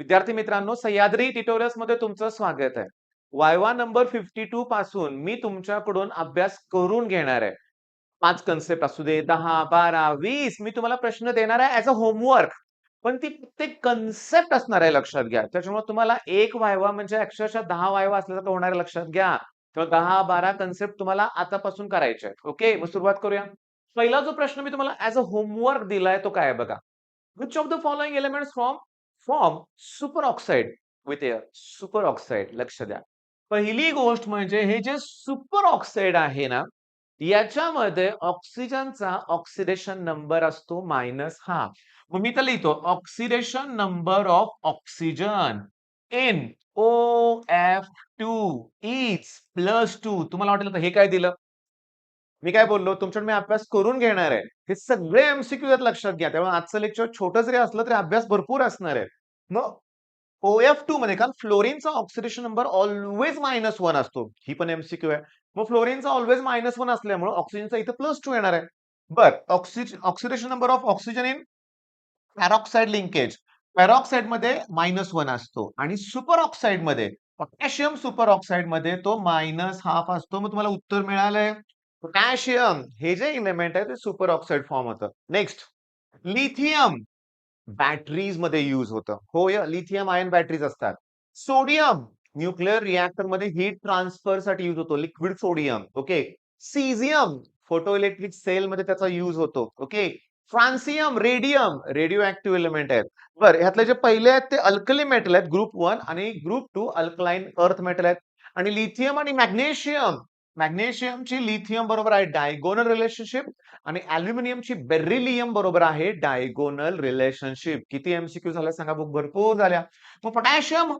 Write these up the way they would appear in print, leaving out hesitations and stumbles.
विद्यार्थी मित्रांनो, सह्याद्री ट्युटोरियल्स मध्ये तुमचं स्वागत आहे. वायवा नंबर 52 पासून मी तुमच्याकडून अभ्यास करून घेणार आहे. 5 कन्सेप्ट असू दे, 10, 12, 20 मी तुम्हाला प्रश्न देणार आहे ॲज अ होमवर्क. पण ती प्रत्येक कन्सेप्ट असणार आहे लक्षात घ्या. त्याच्यामुळे तुम्हाला एक वायवा म्हणजे अक्षरशः 10 वायवा असल्यासारखं होणार आहे लक्षात घ्या. किंवा 10-12 कन्सेप्ट तुम्हाला आतापासून करायचे आहेत. ओके, मग सुरुवात करूया. पहिला जो प्रश्न मी तुम्हाला ॲज अ होमवर्क दिलाय तो काय आहे बघा. Which of the following elements form superoxide with air? Superoxide लक्ष द्या. पहिली गोष्ट म्हणजे हे जे सुपर ऑक्साईड आहे ना, याच्यामध्ये ऑक्सिजनचा ऑक्सिडेशन नंबर असतो -1/2. मग मी तर लिहितो oxidation number of oxygen NOF2 is +2. तुम्हाला वाटेल आता हे काय दिलं? मी काय बोललो तुमच्याकडे मी अभ्यास करून घेणार आहे. हे सगळे एमसीक्यू आहेत लक्षात घ्या. त्यामुळे आजचं लेक्चर छोटं जरी असलं तरी अभ्यास भरपूर असणार आहे. मग OF2 मध्ये कारण फ्लोरीनचा ऑक्सिडेशन नंबर ऑलवेज -1 असतो. ही पण एमसीक्यू आहे. मग फ्लोरीनचा ऑलवेज -1 असल्यामुळे ऑक्सिजनचा इथे +2 येणार आहे. Oxidation number of oxygen in peroxide linkage. Peroxide मध्ये -1 असतो आणि सुपर ऑक्साइड मध्ये पोटॅशियम सुपर ऑक्साइड मध्ये तो -½ असतो. मग तुम्हाला उत्तर मिळालंय. पोटॅशियम हे जे इलेमेंट आहे ते सुपर ऑक्साइड फॉर्म होतं. नेक्स्ट लिथियम बॅटरीज मध्ये यूज होतं. हो या लिथियम आयन बॅटरीज असतात. सोडियम न्यूक्लिअर रिएक्टर मध्ये हीट ट्रान्सफर साठी यूज होतो. Liquid sodium. Okay. Caesium photoelectric cell मध्ये त्याचा यूज होतो. Okay. Francium radioactive element आहेत. बरं ह्यातले जे पहिले आहेत ते अल्कली मेटल आहेत ग्रुप 1 आणि ग्रुप 2 अल्कलाइन अर्थ मेटल आहेत. आणि लिथियम आणि मॅग्नेशियमची लिथियम बरोबर आहे डायगोनल रिलेशनशिप आणि अॅल्युमिनियमची बेरिलियम बरोबर आहे डायगोनल रिलेशनशिप. किती एमसीक्यू झाल्या सांगा बुक भरपूर झाल्या. मग पोटॅशियम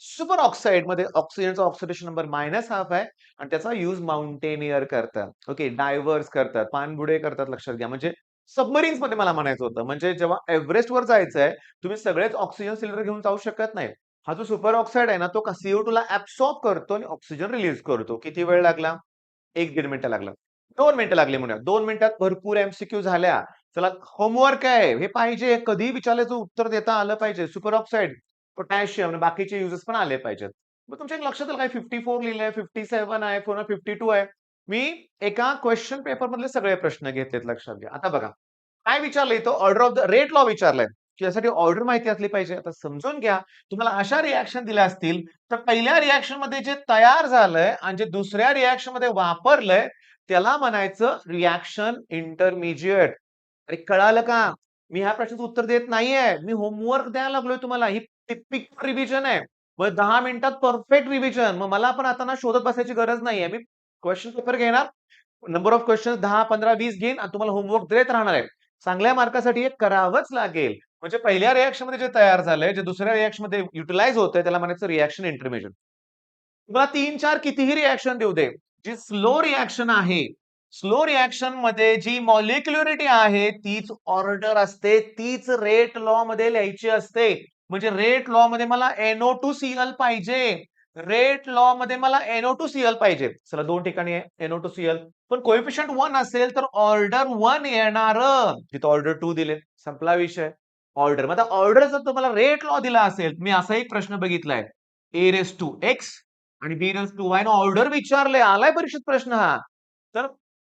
सुपर ऑक्साईड मध्ये ऑक्सिजनचा ऑक्सिडेशन नंबर -½ आहे आणि त्याचा यूज माउंटेनियर करतात. ओके डायव्हर्स करतात, पाणबुडे करतात लक्षात घ्या. म्हणजे सबमरीन्स मध्ये मला म्हणायचं होतं. म्हणजे जेव्हा एव्हरेस्ट वर जायचंय तुम्ही सगळेच ऑक्सिजन सिलेंडर घेऊन जाऊ शकत नाही. हा जो सुपर ऑक्साईड आहे ना तो CO2 ला ऍब्सॉर्ब करतो आणि ऑक्सिजन रिलीज करतो. किती वेळ लागला? 1-1.5 मिनिटं लागलं. 2 मिनिटं लागली म्हणूया. 2 मिनिटात भरपूर एमसीक्यू झाल्या. चला होमवर्क आहे. हे पाहिजे कधी विचारल्याचं उत्तर देता आलं पाहिजे. सुपर ऑक्साईड, पोटॅशियम आणि बाकीचे युजेस पण आले पाहिजेत. मग तुमच्या लक्षात आलं काय 54 लिहिलंय, 57 आहे, पुन्हा 52 आहे. मी एका क्वेश्चन पेपर मधले सगळे प्रश्न घेतलेत लक्षात घ्या. आता बघा काय विचारलंय इथं order of the rate law विचारलाय. त्यासाठी ऑर्डर माहिती असली पाहिजे. आता समजून घ्या. तुम्हाला अशा रिएक्शन दिल्या असतील तर पहिल्या रिएक्शन मध्ये जे तयार झालंय आणि जे दुसऱ्या रिएक्शन मध्ये वापरलंय त्याला म्हणायचं रिएक्शन इंटरमिजिएट. अरे कळालं का? मी ह्या प्रश्नाचं उत्तर देत नाहीये. मी होमवर्क द्यायला लागलोय तुम्हाला. ही टिपिकल रिव्हिजन आहे. मग 10 मिनिटात परफेक्ट रिव्हिजन. मग मला पण आता ना शोधत बसायची गरज नाहीये. मी क्वेश्चन पेपर घेणार. नंबर ऑफ क्वेश्चन 10, 15, 20 घेईन आणि तुम्हाला होमवर्क देत राहणार आहे. चांगल्या मार्कासाठी हे करावंच लागेल. म्हणजे पहिल्या रिएक्शन मध्ये जे तयार झालंय, जे दुसऱ्या रिएक्शन मध्ये युटिलाइज होतंय त्याला म्हणायचं रिएक्शन इंटरमिजिएट. तुम्हाला 3-4 कितीही रिएक्शन देऊ दे. जी स्लो रिएक्शन आहे, स्लो रिएक्शन मध्ये जी मॉलिक्युलरिटी आहे तीच ऑर्डर असते, तीच रेट लॉ मध्ये लिहायची असते. म्हणजे रेट लॉ मध्ये मला NO2Cl पाहिजे. रेट लॉ मध्ये मला NO2Cl पाहिजे. चला 2 ठिकाणी आहे NO2Cl. पण कोएफिशियंट 1 असेल तर ऑर्डर 1 येणार. तिथं ऑर्डर 2 दिले. संपला विषय. ऑर्डर. मग आता ऑर्डर जर तुम्हाला रेट लॉ दिला असेल, मी असा एक प्रश्न बघितलाय. A⁻X आणि B⁻Y नं ऑर्डर विचारलंय. आलाय परीक्षेत प्रश्न हा. तर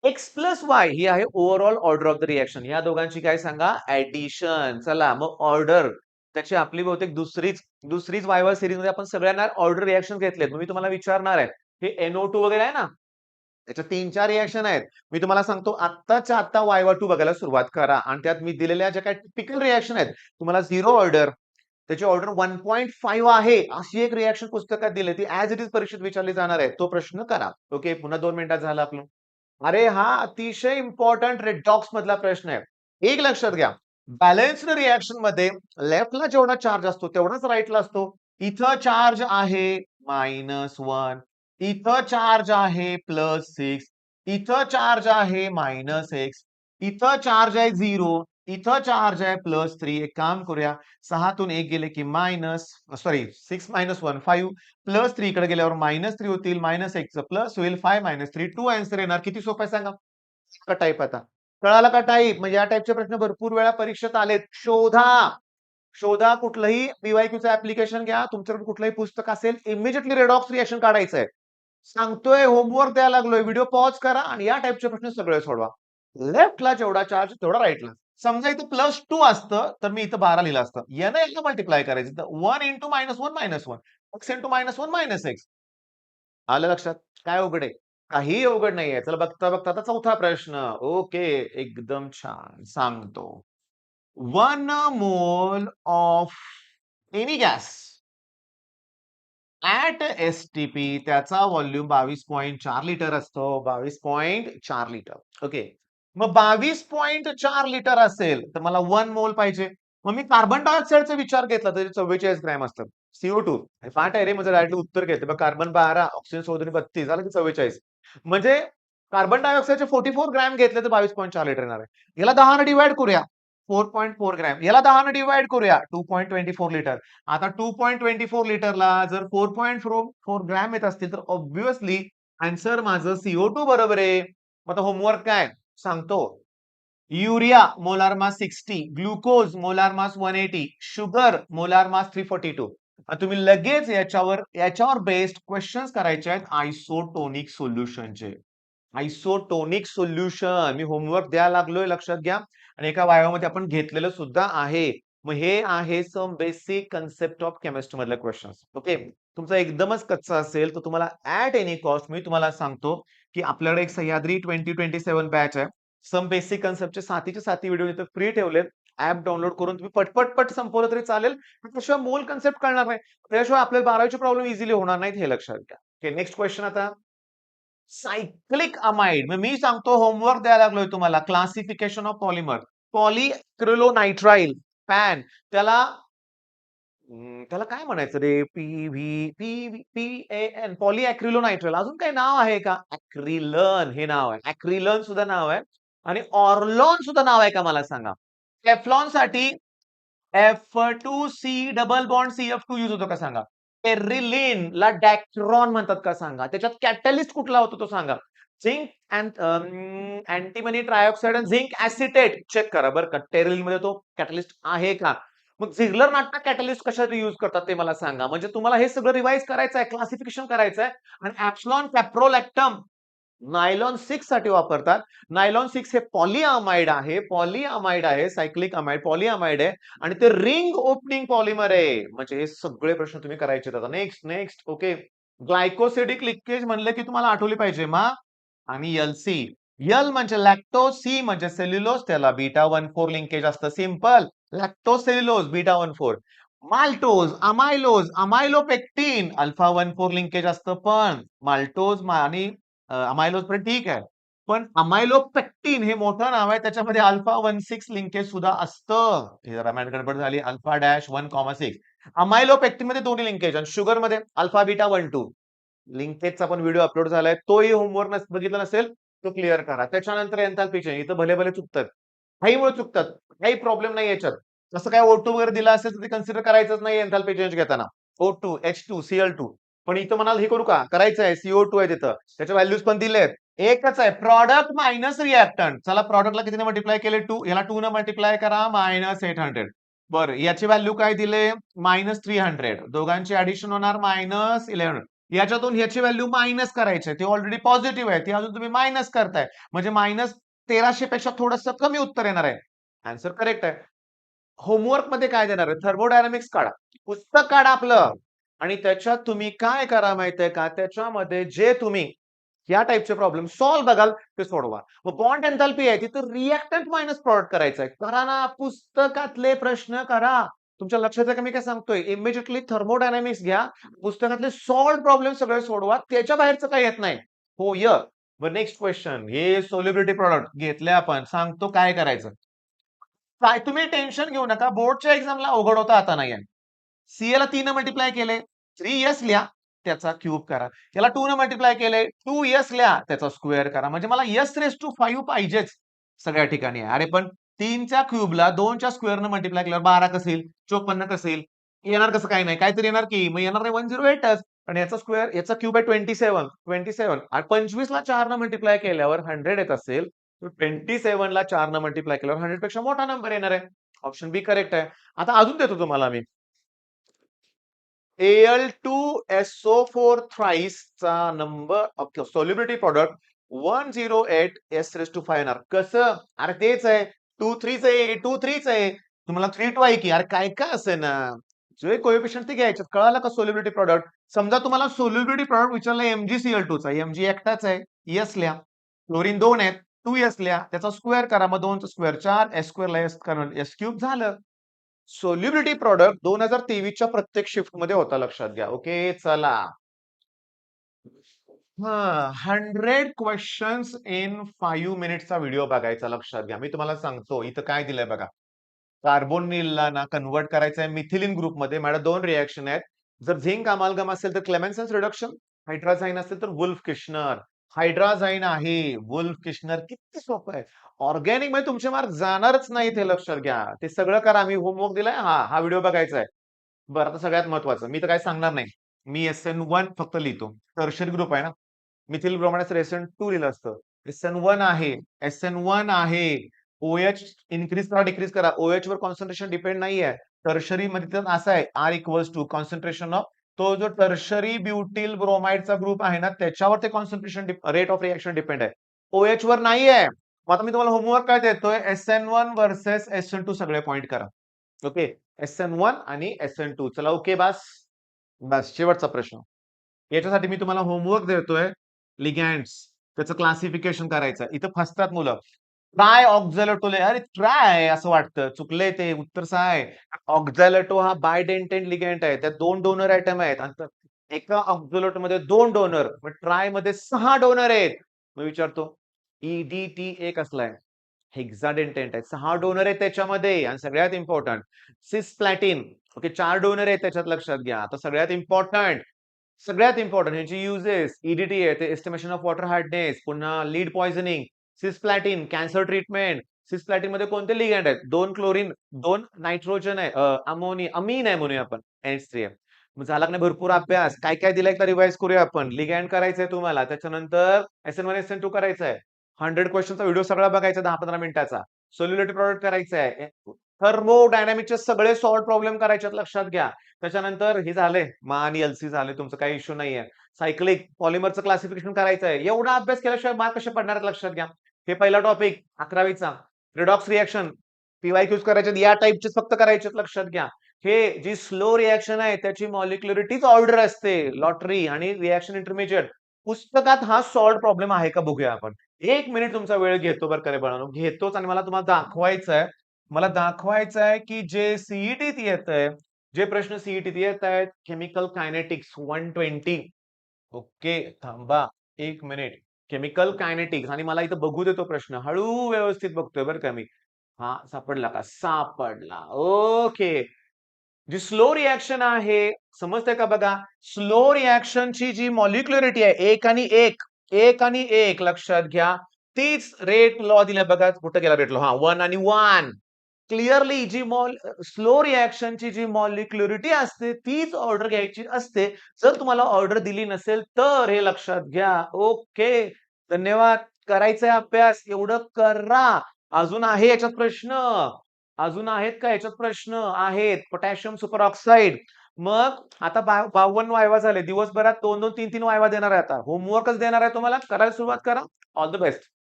X+Y ही आहे overall order of the reaction. या दोघांची काय सांगा? ॲडिशन. चला मग ऑर्डर त्याची आपली बहुतेक दुसरीच वायवा सीरीज मध्ये आपण सगळ्यांना ऑर्डर रिएक्शन घेतलेत. मग मी तुम्हाला विचारणार आहे. हे NO2 वगैरे आहे ना? त्याच्या 3-4 रिएक्शन आहेत. मी तुम्हाला सांगतो आत्ताच्या आत्ता वायवा 2 बघायला सुरुवात करा आणि त्यात मी दिलेल्या ज्या काही टिपिकल रिएक्शन आहेत तुम्हाला 0 ऑर्डर त्याची ऑर्डर 1.5 आहे अशी एक रिएक्शन पुस्तकात दिली ती ऍज इट इज परीक्षेत विचारली जाणार आहे. तो प्रश्न करा. ओके पुन्हा 2 मिनिटात झालं आपलं. अरे हा अतिशय इम्पॉर्टंट रेडॉक्स मधला प्रश्न आहे. एक लक्षात घ्या. बॅलन्स्ड रिएक्शन मध्ये लेफ्टला जेवढा चार्ज असतो तेवढाच राईटला असतो. इथं चार्ज आहे -1. इथं चार्ज आहे +6. इथं चार्ज आहे -x. इथं चार्ज आहे 0. इथं चार्ज आहे +3. एक काम करूया. 6 तून 1 गेले की सॉरी 6 - 1 5 +3 इकडे गेल्यावर -3 होतील. -x चं प्लस होईल. 5 - 3 2 आन्सर येणार. किती सोपं आहे सांगा? का टाइप आता? कळालं का टाइप? म्हणजे या टाइपचे प्रश्न भरपूर वेळा परीक्षेत आलेत. शोधा. शोधा कुठलंही पीवायक्यूचं ऍप्लिकेशन घ्या, तुमच्याकडे कुठलंही पुस्तक असेल, इमिजिएटली रेडॉक्स रिएक्शन काढायचंय. सांगतोय, होमवर्क द्यायला लागलोय, व्हिडिओ पॉज करा आणि या टाइपचे प्रश्न सगळे सोडवा. लेफ्टला जेवढा चार्ज तेवढा राईटला. समजा इथे +2 असतं, तर मी इथं 12 लिहिलं असतं. यानं याला मल्टिप्लाय करायचं. तर 1 इंटू -1 -1, x इंटू -1 -x. आलं लक्षात? काय अवघड आहे? काहीही अवघड नाहीये. चला बघता बघता आता चौथा प्रश्न. ओके, एकदम छान. सांगतो. 1 mole of any gas at S-T-P त्याचा व्हॉल्यूम 22.4 लिटर असतो. 22.4 लिटर. ओके. मग 22.4 लिटर असेल, तर मला 1 मोल पाहिजे. मग मी कार्बन डायऑक्साइडचा विचार घेतला तर 44 ग्रॅम असतं. CO2 पाठ आहे रे, माझं डायरेक्टली उत्तर घेते. मग कार्बन 12, ऑक्सिजन सोबत 32 झालं की 44. म्हणजे कार्बन डायऑक्साइडचे 44 ग्रॅम घेतले तर 22.4 लिटर येणार आहे. याला 10 ने डिव्हाईड करूया. 4.4 ग्रॅम. याला 10 ने डिव्हाईड करूया. 2.24 लिटर. आता 2.24 लिटरला जर 4.4 ग्रॅम येत असतील, तर ऑब्व्हियसली आन्सर माझं CO2 बरोबर आहे. मग आता होमवर्क काय? सांगतो. Urea molar mass 60, glucose molar mass 180, sugar molar mass 342. तुम्ही लगेच याच्यावर बेस्ड क्वेश्चन्स करायचे आहेत आयसोटोनिक सोल्युशनचे. आयसोटोनिक सोल्युशन मी होमवर्क द्यायला लागलोय, लक्षात घ्या. आणि एका वायोमध्ये आपण घेतलेलं सुद्धा आहे. मग हे आहे some basic concept of chemistry मधले क्वेश्चन्स. ओके. तुमचा एकदमच कच्चा असेल तर तुम्हाला ऍट एनी कॉस्ट मी तुम्हाला सांगतो की आपल्याकडे एक सह्याद्री 2027 बॅच आहे. सम बेसिक कन्सेप्टचे सातीचे साती व्हिडिओ इथे फ्री ठेवलेत. ऍप डाउनलोड करून तुम्ही पटपट संपवलं तरी चालेल. त्याशिवाय मूळ कन्सेप्ट कळणार नाही. त्याशिवाय आपल्याला 12वीचे प्रॉब्लेम इझिली होणार नाहीत, हे लक्षात घ्या. ओके, नेक्स्ट क्वेश्चन आता. Cyclic amide. मग मी सांगतो, होमवर्क द्यायला लागलोय तुम्हाला. Classification of polymer. Polyacrylonitrile PAN. त्याला त्याला काय म्हणायचं रे? PVPPAN पॉलीअॅक्रिलोनाइट्राइल. अजून काही नाव आहे का? ॲक्रिलन हे नाव आहे. ॲक्रिलन सुद्धा नाव आहे आणि ऑर्लॉन सुद्धा नाव आहे का मला सांगा? टेफ्लॉनसाठी F2C double bond CF2 use होतो का सांगा? पेरिलीन ला डॅक्ट्रॉन म्हणतात का सांगा? त्याच्यात कॅटलिस्ट कुठला होतो तो सांगा? झिंक अँटीमनी ट्रायऑक्साइड आणि झिंक ॲसिटेट चेक करा बरं का. टेरिलीन मध्ये तो कॅटलिस्ट आहे का? मग झिगलर नाटक कॅटलिस्ट कशासाठी यूज करतात ते मला सांगा. म्हणजे तुम्हाला हे सगळं रिवाइज करायचं आहे, क्लासिफिकेशन करायचं आहे. आणि ऍप्सलॉन कॅप्रोलॅक्टम नायलॉन 6 साठी वापरतात. नायलॉन 6 हे पॉलीअमाइड आहे, सायक्लिक अमाइड पॉलीअमाइड आहे आणि ते रिंग ओपनिंग पॉलिमर आहे. म्हणजे हे सगळे प्रश्न तुम्ही करायचे आता. नेक्स्ट. ओके. ग्लायकोसिडिक लिंकेज म्हणलं की तुम्हाला आठवली पाहिजे मा आणि एलसी. एल म्हणजे लॅक्टोज, सी म्हणजे सेल्युलोज, त्याला बीटा 1,4 लिंकेज असतं. Simple. Lactose cellulose beta 1,4. Maltose, amylopectin alpha 1,4 linkage असतं. पण माल्टोज आणि अमायलोज पण ठीक आहे. पण अमायलोपेक्टिन हे मोठं नाव आहे, त्याच्यामध्ये अल्फा 1,6 लिंकेज सुद्धा असतं. हे जरा मॅड गडबड झाली. अल्फा-1,6. अमायलोपेक्टिन मध्ये दोन्ही लिंकेज आणि शुगर मध्ये अल्फा-बीटा 1,2. लिंकेजचा पण व्हिडिओ अपलोड झालाय. तोही होमवर्क बघितला नसेल तो क्लिअर करा. त्याच्यानंतर एन्थाल्पी चेंज. इथं भले चुकतात. घाईमुळे चुकतात. काही प्रॉब्लेम नाही याच्यात. जसं काय O2 वगैरे दिला असेल तर ते कन्सिडर करायचंच नाही एन्थाल्पी चेंज घेताना. O2, H2, Cl2. पण इथं म्हणाल हे करू का? करायचं आहे. CO2 आहे तिथं. त्याच्या व्हॅल्यूज पण दिलेत. एकच आहे. Product minus reactant. चला प्रॉडक्टला कितीने मल्टिप्लाय केले? 2. याला 2 ने मल्टिप्लाय करा. -800. बरं, याची व्हॅल्यू काय दिले? -300. दोघांची ऍडिशन होणार -1100. याच्यातून ह्याची व्हॅल्यू मायनस करायची आहे. ती ऑलरेडी पॉझिटिव्ह आहे. ती अजून तुम्ही मायनस करताय. म्हणजे -1300 पेक्षा थोडंसं कमी उत्तर येणार आहे. आन्सर करेक्ट आहे. होमवर्क मध्ये काय देणार आहे? थर्मोडायनामिक्स काढा. पुस्तक काढा आपलं आणि त्याच्यात तुम्ही काय करा माहितीये का? त्याच्यामध्ये जे तुम्ही या टाइपचे प्रॉब्लेम सॉल्व्ह बघाल ते सोडवा. मग बॉन्ड एन्थाल्पी आहे तिथं रिएक्टंट मायनस प्रॉडक्ट करायचं आहे. करा ना, पुस्तकातले प्रश्न करा. तुमच्या लक्षात आहे का मी काय सांगतोय? इमिजिएटली थर्मोडायनामिक्स घ्या. पुस्तकातले सॉल्व्ह प्रॉब्लेम सगळे सोडवा. त्याच्या बाहेरचं काही येत नाही. हो य. मग नेक्स्ट क्वेश्चन. हे सोल्युबिलिटी प्रॉडक्ट घेतले आपण. सांगतो काय करायचं. काय तुम्ही टेन्शन घेऊ नका. बोर्डच्या एक्झामला अवघड होता आता नाहीये. सीए ला 3 मल्टिप्लाय केले, 3s लिहा, त्याचा क्यूब करा. याला 2 ने मल्टिप्लाय केले, 2s लिहा, त्याचा स्क्वेअर करा. म्हणजे मला s⁵ पाहिजेच सगळ्या ठिकाणी. अरे पण 3च्या क्यूबला 2च्या स्क्वेअरने मल्टिप्लाय केल्यावर 12 कसं येईल? 54 कसं येईल? येणार कसं काय नाही? काहीतरी येणार की. मग येणार नाही 108च. आणि याचा स्क्वेअर, याचा क्यूब आहे 27. 27 आणि 25 ला 4 ने मल्टिप्लाय केल्यावर 100 येत असेल, तो 27 ला 4 न मल्टिप्लाय केल्यावर 100 पेक्षा मोठा नंबर येणार आहे. ऑप्शन बी करेक्ट आहे. आता अजून देतो तुम्हाला मी. Al2SO4 thrice चा number solubility product 108 S raise to 5 येणार. कसं? अरे तेच आहे. 2 3 आहे, 2 3 आहे. तुम्हाला 3 2 आहे की. अरे काय काय असेल ना. जे कोएफिशियंट ते घ्यायचे. कळालं का सॉल्युबिलिटी प्रॉडक्ट? समजा तुम्हाला सॉल्युबिलिटी प्रॉडक्ट विचारला MgCl2 चा. Mg एकटाच आहे. S लिहा. क्लोरीन 2 आहेत. 2s लिहा. त्याचा स्क्वेअर करा. मग 2 चा स्क्वेअर 4 S स्क्वेअर ला S करा. S क्यूब झालं. सोल्युबिलिटी प्रॉडक्ट 2023च्या प्रत्येक शिफ्टमध्ये होता लक्षात घ्या. ओके चला. हां, 100 क्वेशन्स इन 5 मिनिट्सचा व्हिडिओ बघायचा लक्षात घ्या. मी तुम्हाला सांगतो इथं काय दिलंय बघा. कार्बोनिलला ना कन्व्हर्ट करायचं आहे मिथिलीन ग्रुपमध्ये. माझ्या 2 रिएक्शन आहेत. जर झिंक अमाल्गम असेल तर क्लेमेन्सन्स रिडक्शन, हायड्राझाईन असेल तर वुल्फ किश्नर. हायड्राझाईन आहे, वुल्फ किश्नर किती सोपं आहे. ऑर्गॅनिक मध्ये तुमचे मार्क जाणारच नाहीत हे लक्षात घ्या. ते सगळं करा. मी होमवर्क दिलाय. हा व्हिडिओ बघायचा आहे. बरं आता सगळ्यात महत्वाचं. मी तर काही सांगणार नाही. मी SN1 फक्त लिहितो. टर्शियरी ग्रुप आहे ना. मिथिल ब्रोमाइड SN2 लिहिलं असतं. SN1 आहे. SN1 आहे. OH इन्क्रीज करा, डिक्रीज करा. OH वर कॉन्सन्ट्रेशन डिपेंड नाहीये. टर्शरी मध्ये तर असं आहे R equals to concentration of तो जो टर्शरी ब्युटिल ब्रोमाइडचा ग्रुप आहे ना त्याच्यावर ते concentration rate of reaction depend आहे. OH वर नाहीये. मग आता मी तुम्हाला होमवर्क काय देतोय SN1 वर्सेस SN2 सगळे पॉइंट करा. ओके. SN1 आणि SN2 चला ओके बस. बस शेवटचा प्रश्न. याच्यासाठी मी तुम्हाला होमवर्क देतोय. लिगँड्स त्याचं क्लासिफिकेशन करायचं. इथं फसतात मुलं. ट्राय ऑक्झॅलेटोले अरे ट्राय असं वाटतं. चुकलंय ते उत्तर आहे. ऑक्झॅलेटो हा बायडेंटेंट लिगँड आहे. त्यात 2 डोनर ॲटम आहेत. आणि एका ऑक्झॅलेटोमध्ये 2 डोनर. मग ट्राय मध्ये 6 डोनर आहेत. मी विचारतो EDT एक असलाय. हेक्साडेंटेंट आहे. 6 डोनर आहेत त्याच्यामध्ये आणि सगळ्यात इम्पॉर्टंट सिस्प्लॅटिन. ओके 4 डोनर आहेत त्याच्यात लक्षात घ्या. आता सगळ्यात इम्पॉर्टंट ह्याची युजेस EDT आहे ते एस्टिमेशन ऑफ वॉटर हार्डनेस, पुन्हा लीड पॉइझनिंग, सिस्प्लॅटिन कॅन्सर ट्रीटमेंट. सिस्प्लॅटिन मध्ये कोणते लिगँड आहेत? 2 क्लोरीन, 2 नायट्रोजन आहे, अमीन आहे म्हणूया आपण NH3 मग झाला का नाही भरपूर अभ्यास. काय काय दिलाय एकदा रिवाइज करूया आपण. लिगँड करायचंय तुम्हाला. त्याच्यानंतर SN1 SN2 करायचं आहे. 100 क्वेश्चनचा व्हिडिओ सगळा बघायचा 10-15 मिनिटाचा. सोल्युलेटरी प्रॉडक्ट करायचं आहे. थर्मोडायनामिकचे सगळे सॉल्व्ह प्रॉब्लेम करायचे लक्षात घ्या. त्याच्यानंतर हे झाले मान LC झाले तुमचं काही इश्यू नाहीये. सायक्लिक पॉलिमरचं क्लासिफिकेशन करायचं आहे. एवढा अभ्यास केल्याशिवाय मार्क कसे पडणार आहेत लक्षात घ्या. हे पहिला टॉपिक 11वीचा. रिडॉक्स रिएक्शन PYQs करायचे या टाइपचेच फक्त करायचे लक्षात घ्या. हे जी स्लो रिएक्शन आहे त्याची मॉलिक्युलरिटीच ऑर्डर असते. लॉटरी आणि रिएक्शन इंटरमिजिएट. पुस्तकात हा सॉल्व्ह प्रॉब्लेम आहे का बघूया आपण. 1 मिनिट तुमचा वेळ घेतो बरं का रे बाळांनो. घेतोच आणि मला तुम्हाला दाखवायचं आहे. मला दाखवायचं आहे की जे सीईटीत येतंय, जे प्रश्न सीईटीत येत आहेत, केमिकल कायनेटिक्स 120 ओके. थांबा 1 मिनिट. केमिकल कायनेटिक्स आणि मला इथं बघू देतो प्रश्न. हळू व्यवस्थित बघतोय बरं का मी. हां, सापडला का? सापडला. ओके. जी स्लो रिएक्शन आहे, समजतंय का बघा? स्लो रिएक्शनची जी मॉलिक्युलरिटी आहे 1 आणि 1, 1 आणि 1 लक्षात घ्या. तीच रेट लॉ दिलाय बघा. कुठं गेला रेट लॉ? हां, 1 आणि 1. क्लिअरली जी स्लो रिएक्शनची जी मॉलिक्युलरिटी असते तीच ऑर्डर घ्यायची असते. जर तुम्हाला ऑर्डर दिली नसेल तर हे लक्षात घ्या. ओके. धन्यवाद. करायचंय अभ्यास एवढं करा. अजून आहे याच्यात प्रश्न. अजून आहेत का याच्यात प्रश्न? आहेत. Potassium super oxide. मग आता 52 वायवा झाले. दिवसभरात 2-2, 3-3 वायवा देणार आहे आता. होमवर्कच देणार आहे तुम्हाला. करायला सुरुवात करा. All the best.